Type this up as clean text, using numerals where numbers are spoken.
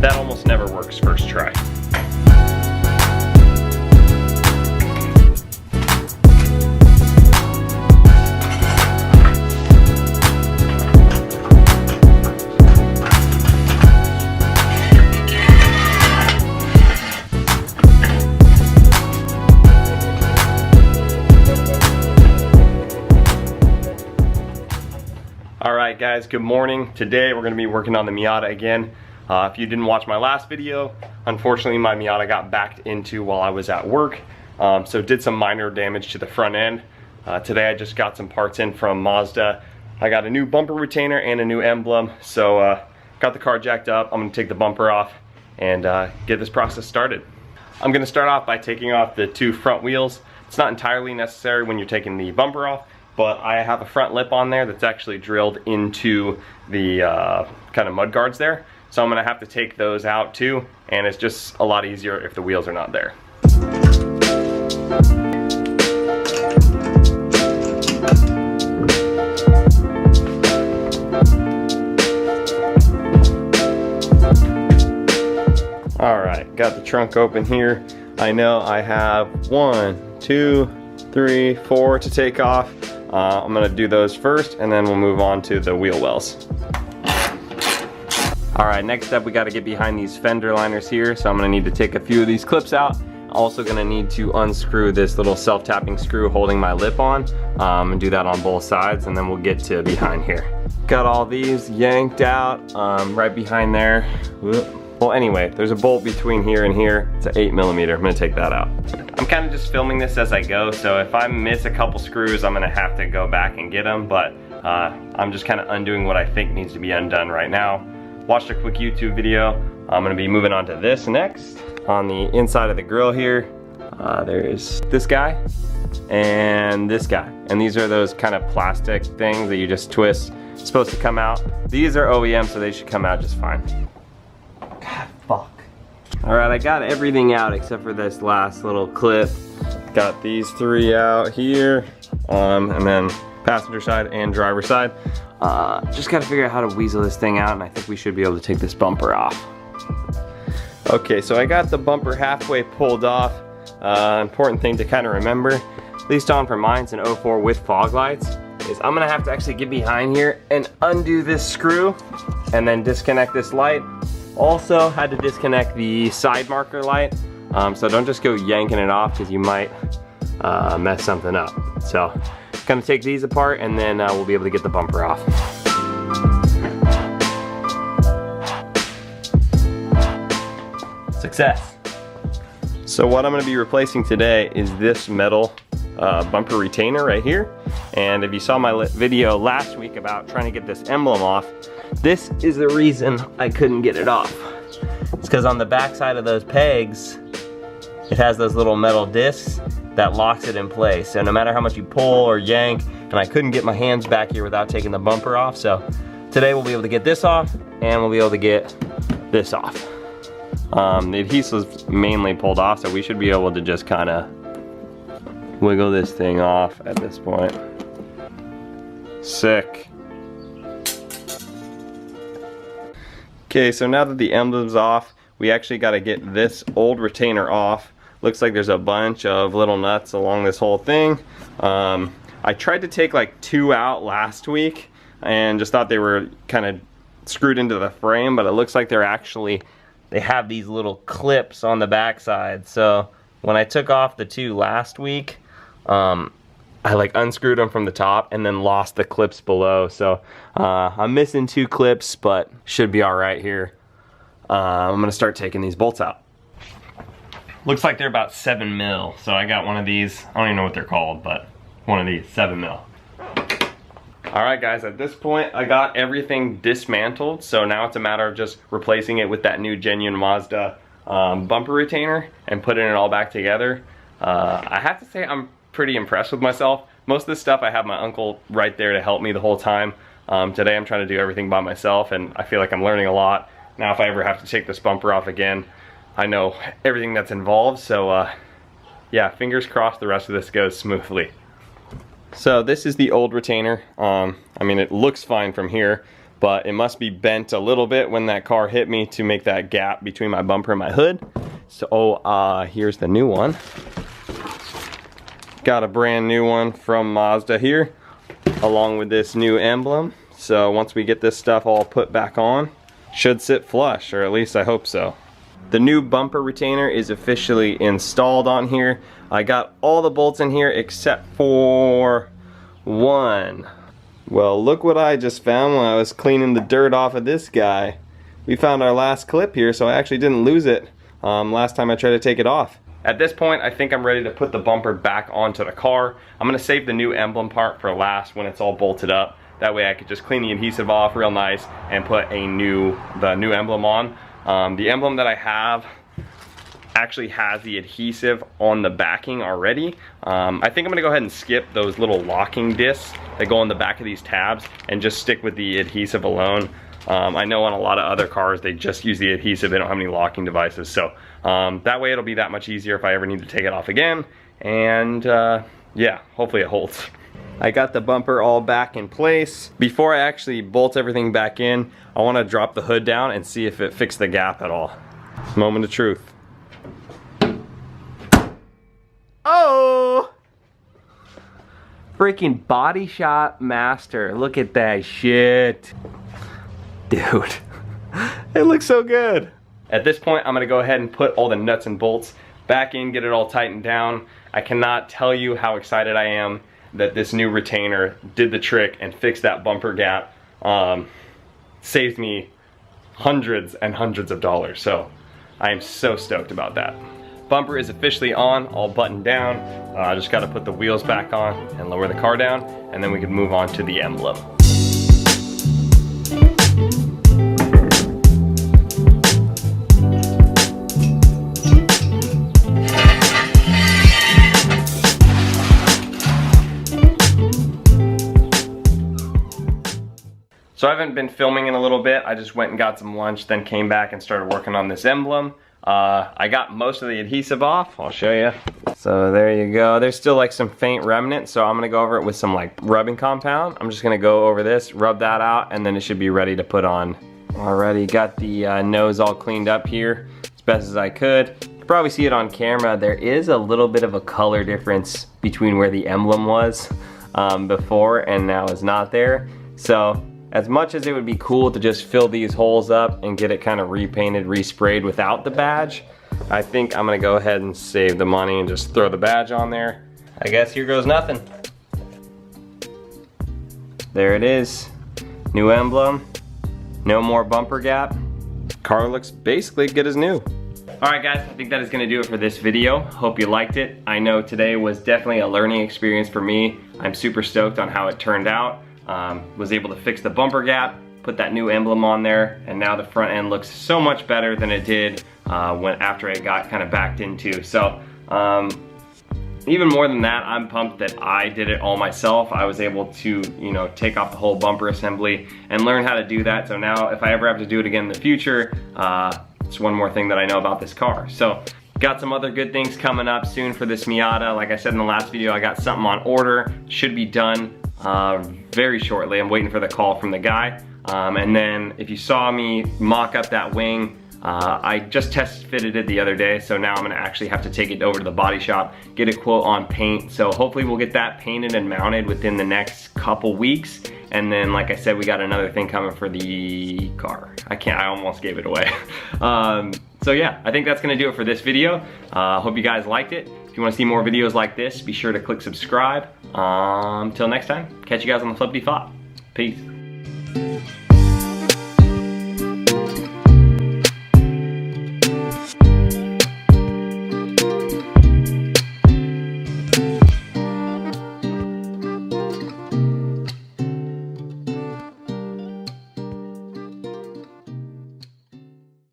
that almost never works first try. Alright guys, good morning. Today we're going to be working on the Miata again. If you didn't watch my last video, unfortunately my Miata got backed into while I was at work. So did some minor damage to the front end. Today I just got some parts in from Mazda. I got a new bumper retainer and a new emblem. So got the car jacked up. I'm going to take the bumper off and get this process started. I'm going to start off by taking off the two front wheels. It's not entirely necessary when you're taking the bumper off, but I have a front lip on there that's actually drilled into the kind of mud guards there. So I'm gonna have to take those out too, and it's just a lot easier if the wheels are not there. All right, got the trunk open here. I know I have 1, 2, 3, 4 to take off. I'm gonna do those first and then we'll move on to the wheel wells. All right, next up we gotta get behind these fender liners here. So I'm gonna need to take a few of these clips out. Also gonna need to unscrew this little self-tapping screw holding my lip on and do that on both sides, and then we'll get to behind here. Got all these yanked out right behind there. Whoop. Well, anyway, there's a bolt between here and here. It's an 8mm. I'm gonna take that out. I'm kind of just filming this as I go, so if I miss a couple screws, I'm gonna have to go back and get them, but I'm just kind of undoing what I think needs to be undone right now. Watched a quick YouTube video. I'm gonna be moving on to this next. On the inside of the grill here, there's this guy and this guy. And these are those kind of plastic things that you just twist. It's supposed to come out. These are OEM, so they should come out just fine. God, fuck. All right, I got everything out except for this last little clip. Got these three out here, and then passenger side and driver side. Just gotta figure out how to weasel this thing out, and I think we should be able to take this bumper off. Okay, so I got the bumper halfway pulled off. Important thing to kind of remember, at least on for mine's an 04 with fog lights, is I'm gonna have to actually get behind here and undo this screw and then disconnect this light. Also had to disconnect the side marker light, so don't just go yanking it off because you might mess something up. So gonna take these apart and then we'll be able to get the bumper off. Success. So what I'm gonna be replacing today is this metal bumper retainer right here. And if you saw my video last week about trying to get this emblem off, this is the reason I couldn't get it off. It's because on the back side of those pegs, it has those little metal discs that locks it in place. So no matter how much you pull or yank, and I couldn't get my hands back here without taking the bumper off. So today we'll be able to get this off and we'll be able to get this off. The adhesive's mainly pulled off, so we should be able to just kind of wiggle this thing off at this point. Sick. Okay, so now that the emblem's off, we actually got to get this old retainer off. Looks like there's a bunch of little nuts along this whole thing. I tried to take like 2 out last week and just thought they were kind of screwed into the frame, but it looks like they have these little clips on the backside. So when I took off the 2 last week, I like unscrewed them from the top and then lost the clips below. So I'm missing 2 clips, but should be all right here. I'm gonna start taking these bolts out. Looks like they're about 7mm. So I got one of these. I don't even know what they're called, but one of these, 7mm. All right guys, at this point I got everything dismantled. So now it's a matter of just replacing it with that new genuine Mazda bumper retainer and putting it all back together. I have to say I'm pretty impressed with myself. Most of this stuff I have my uncle right there to help me the whole time. Today I'm trying to do everything by myself and I feel like I'm learning a lot. Now if I ever have to take this bumper off again, I know everything that's involved, so yeah, fingers crossed the rest of this goes smoothly. So this is the old retainer. I mean, it looks fine from here, but it must be bent a little bit when that car hit me to make that gap between my bumper and my hood. So here's the new one. Got a brand new one from Mazda here, along with this new emblem. So once we get this stuff all put back on, should sit flush, or at least I hope so. The new bumper retainer is officially installed on here. I got all the bolts in here except for one. Well, look what I just found when I was cleaning the dirt off of this guy. We found our last clip here, so I actually didn't lose it last time I tried to take it off. At this point, I think I'm ready to put the bumper back onto the car. I'm gonna save the new emblem part for last when it's all bolted up. That way I could just clean the adhesive off real nice and put the new emblem on. The emblem that I have actually has the adhesive on the backing already. I think I'm gonna go ahead and skip those little locking discs that go on the back of these tabs and just stick with the adhesive alone. I know on a lot of other cars they just use the adhesive, they don't have any locking devices, so that way it'll be that much easier if I ever need to take it off again. And yeah, hopefully it holds. I got the bumper all back in place. Before I actually bolt everything back in, I want to drop the hood down and see if it fixed the gap at all. Moment of truth. Oh! Freaking body shop master. Look at that shit. Dude, it looks so good. At this point, I'm gonna go ahead and put all the nuts and bolts back in, get it all tightened down. I cannot tell you how excited I am that this new retainer did the trick and fixed that bumper gap. Saved me hundreds and hundreds of dollars, so I am so stoked about that. Bumper is officially on, all buttoned down. I just gotta put the wheels back on and lower the car down, and then we can move on to the emblem. So I haven't been filming in a little bit. I just went and got some lunch, then came back and started working on this emblem. I got most of the adhesive off. I'll show you. So there you go. There's still like some faint remnant, so I'm gonna go over it with some like rubbing compound. I'm just gonna go over this, rub that out, and then it should be ready to put on. Already got the nose all cleaned up here as best as I could. You can probably see it on camera. There is a little bit of a color difference between where the emblem was before and now is not there. So as much as it would be cool to just fill these holes up and get it kind of repainted, resprayed without the badge, I think I'm gonna go ahead and save the money and just throw the badge on there. I guess here goes nothing. There it is. New emblem. No more bumper gap. Car looks basically good as new. Alright guys, I think that is gonna do it for this video. Hope you liked it. I know today was definitely a learning experience for me. I'm super stoked on how it turned out. Was able to fix the bumper gap, put that new emblem on there, and now the front end looks so much better than it did after it got kind of backed into. So even more than that, I'm pumped that I did it all myself. I was able to, you know, take off the whole bumper assembly and learn how to do that. So now if I ever have to do it again in the future, it's one more thing that I know about this car. So got some other good things coming up soon for this Miata. Like I said in the last video, I got something on order. Should be done very shortly. I'm waiting for the call from the guy. And then if you saw me mock up that wing, I just test fitted it the other day, so now I'm gonna actually have to take it over to the body shop, get a quote on paint. So hopefully we'll get that painted and mounted within the next couple weeks. And then, like I said, we got another thing coming for the car. I almost gave it away. So yeah, I think that's gonna do it for this video. Hope you guys liked it. If you wanna see more videos like this, be sure to click subscribe. Till next time, catch you guys on the flippity flop. Peace.